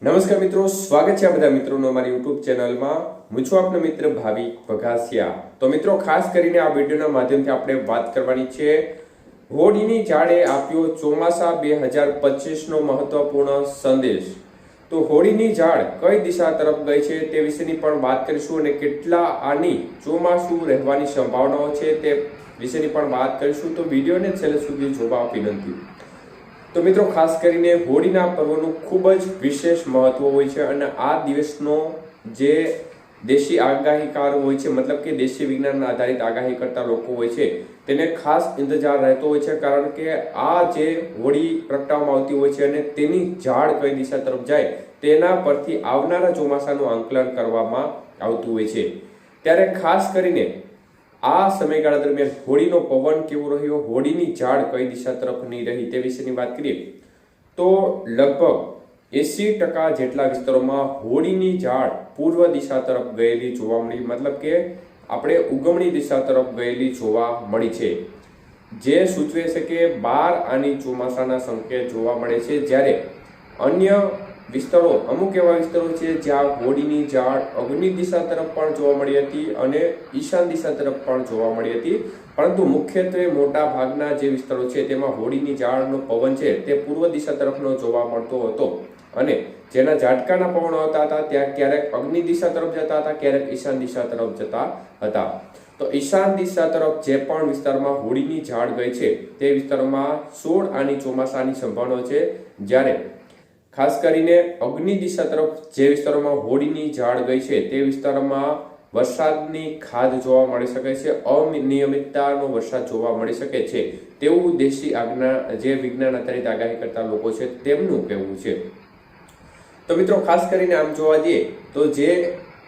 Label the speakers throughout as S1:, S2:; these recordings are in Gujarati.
S1: નમસ્કાર મિત્રો, સ્વાગત છે બધા મિત્રોનો અમારી YouTube ચેનલમાં। હું છું આપનો મિત્ર ભાવિક વઘાસિયા। તો મિત્રો, ખાસ કરીને આ વિડિયોના માધ્યમથી આપણે વાત કરવાની છે હોળીની ઝાડે આપ્યો ચોમાસા 2025 નો મહત્વપૂર્ણ સંદેશ। તો હોળીની ઝાડ કઈ દિશા તરફ ગઈ છે તે વિશેની પણ વાત કરીશું અને કેટલા આની ચોમાસું રહેવાની સંભાવનાઓ છે તે વિશેની પણ વાત કરીશું। તો વિડિયોને છેલ્લે સુધી જોવા વિનંતી। તો મિત્રો, ખાસ કરીને હોળીના પર્વનું ખૂબ જ વિશેષ મહત્વ હોય છે અને આ દિવસનો જે દેશી આગાહીકાર હોય છે, મતલબ કે દેશી વિજ્ઞાન આધારિત આગાહી કરતા લોકો હોય છે તેને ખાસ ઇંતજાર રહેતો હોય છે, કારણ કે આ જે હોળી પ્રગટાવવામાં આવતી હોય છે અને તેની ઝાડ કઈ દિશા તરફ જાય તેના પરથી આવનારા ચોમાસાનું આંકલન કરવામાં આવતું હોય છે। ત્યારે ખાસ કરીને આ સમયગાળા દરમિયાન હોળીનો પવન કેવો રહ્યો, હોળીની ઝાડ કઈ દિશા તરફની રહી તે વિશેની વાત કરીએ તો લગભગ 80% જેટલા વિસ્તારોમાં હોળીની ઝાડ પૂર્વ દિશા તરફ ગયેલી જોવા મળી, મતલબ કે આપણે ઉગમણી દિશા તરફ ગયેલી જોવા મળી છે, જે સૂચવે છે કે 12 આની ચોમાસાના સંકેત જોવા મળે છે। જ્યારે અન્ય વિસ્તારો, અમુક એવા વિસ્તારો છે જ્યાં હોળીની ઝાડ અગ્નિ દિશા તરફ પણ જોવા મળી હતી અને ઈશાન દિશા તરફ પણ જોવા મળી હતી, પરંતુ મુખ્યત્વે મોટા ભાગના જે વિસ્તારો છે તેમાં હોળીની ઝાડનો પવન છે તે પૂર્વ દિશા તરફનો જોવા મળતો હતો અને જેના ઝાટકાના પવનો આવતા હતા ત્યાં ક્યારેક અગ્નિ દિશા તરફ જતા હતા, ક્યારેક ઈશાન દિશા તરફ જતા હતા। તો ઈશાન દિશા તરફ જે પણ વિસ્તારમાં હોળીની ઝાડ ગઈ છે તે વિસ્તારોમાં 16 આની ચોમાસાની સંભાવના છે, જ્યારે ખાસ કરીને અગ્નિ દિશા તરફ જે વિસ્તારોમાં હોળીની ઝાડ ગઈ છે તે વિસ્તારોમાં વરસાદની ખાધ જોવા મળી શકે છે, અનિયમિતતાનો વરસાદ જોવા મળી શકે છે તેવું દેશી જે વિજ્ઞાન આધારિત આગાહી કરતા લોકો છે તેમનું કહેવું છે। તો મિત્રો, ખાસ કરીને આમ જોવા જઈએ તો જે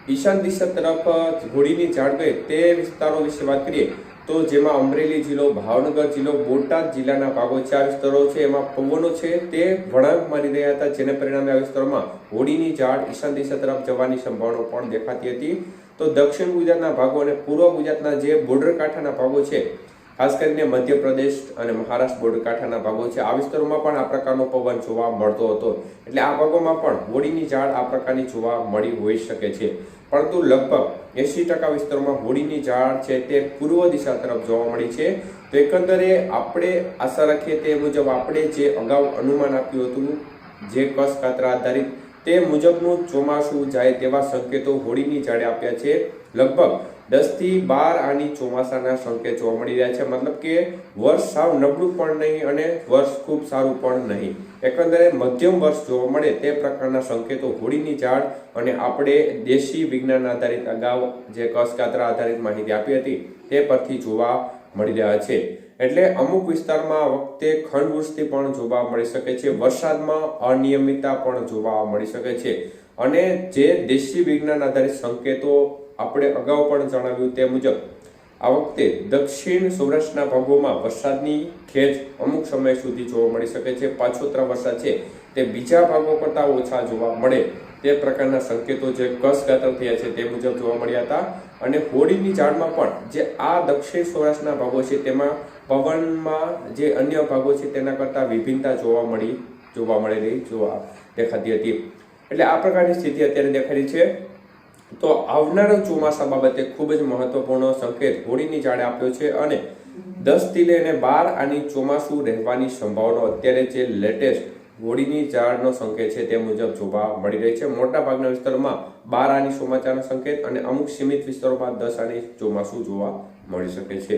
S1: ઈશાન દિશા તરફ હોળીની ઝાડ ગઈ તે વિસ્તારો વિશે વાત કરીએ તો જેમાં અમરેલી જિલ્લો, ભાવનગર જિલ્લો, બોટાદ જિલ્લાના ભાગો છે, આ વિસ્તારો છે એમાં પવનો છે તે વળાંક મારી રહ્યા હતા, જેને પરિણામે આ વિસ્તારોમાં હોળીની ઝાડ ઈશાન દિશા તરફ જવાની સંભાવના પણ દેખાતી હતી। તો દક્ષિણ ગુજરાતના ભાગો અને પૂર્વ ગુજરાતના જે બોર્ડર કાંઠાના ભાગો છે, ખાસ કરીને મધ્યપ્રદેશ અને મહારાષ્ટ્ર બોર્ડર કાંઠાના ભાગો છે, આ વિસ્તારોમાં પણ આ પ્રકારનો પવન જોવા મળતો હતો, એટલે આ ભાગોમાં પણ હોળીની ઝાડ આ પ્રકારની જોવા મળી હોઈ શકે છે। પરંતુ લગભગ 80% વિસ્તારોમાં હોળીની ઝાડ છે તે પૂર્વ દિશા તરફ જોવા મળી છે। તો એકંદરે આપણે આશા રાખીએ તે મુજબ આપણે જે અગાઉ અનુમાન આપ્યું હતું, જે કસ કાતરા આધારિત, તે મુજબનું ચોમાસું જાય તેવા સંકેતો હોળીની ઝાડે આપ્યા છે। લગભગ 10 થી 12 આની ચોમાસાના સંકેત જોવા મળી રહ્યા છે, મતલબ કે વર્ષ સાવ નબળું પણ નહીં અને વર્ષ ખૂબ સારું પણ નહીં, એકંદરે મધ્યમ વર્ષ જોવા મળે તે પ્રકારના સંકેતો હોળીની ઝાડ અને આપણે દેશી વિજ્ઞાન આધારિત અગાઉ જે કસ કાતરા આધારિત માહિતી આપી હતી તે પરથી જોવા મળી રહ્યા છે। એટલે અમુક વિસ્તારમાં આ વખતે ખંડવૃષ્ટિ પણ જોવા મળી શકે છે, વરસાદમાં અનિયમિતતા પણ જોવા મળી શકે છે અને જે દેશી વિજ્ઞાન આધારિત સંકેતો આપણે અગાઉ પણ જણાવ્યું તે મુજબ આ વખતે દક્ષિણ સૌરાષ્ટ્રના ભાગોમાં વરસાદની ખેંચ અમુક સમય સુધી જોવા મળી શકે છે, પાછોતરા વરસાદ છે તે બીજા ભાગો કરતાં ઓછા જોવા મળે તે પ્રકારના સંકેતો જે કસ કાતર થયા છે તે મુજબ જોવા મળ્યા હતા। અને હોળીની ઝાડમાં પણ જે આ દક્ષિણ સૌરાષ્ટ્રના ભાગો છે તેમાં પવનમાં જે અન્ય ભાગો છે તેના કરતાં વિભિન્નતા જોવા મળેલી દેખાતી હતી, એટલે આ પ્રકારની સ્થિતિ અત્યારે દેખાડી છે। તો આવનારા ચોમાસા બાબતે ખૂબ જ મહત્વપૂર્ણ સંકેત હોળીની ઝાડે આપ્યો છે અને 10 થી લઈને 12 આની ચોમાસું રહેવાની સંભાવના અત્યારે જે લેટેસ્ટ હોળીની ઝાડનો સંકેત છે તે મુજબ જોવા મળી રહી છે। મોટા ભાગના વિસ્તારોમાં 12 આની ચોમાસાનો સંકેત અને અમુક સીમિત વિસ્તારોમાં 10 આની ચોમાસું જોવા મળી શકે છે।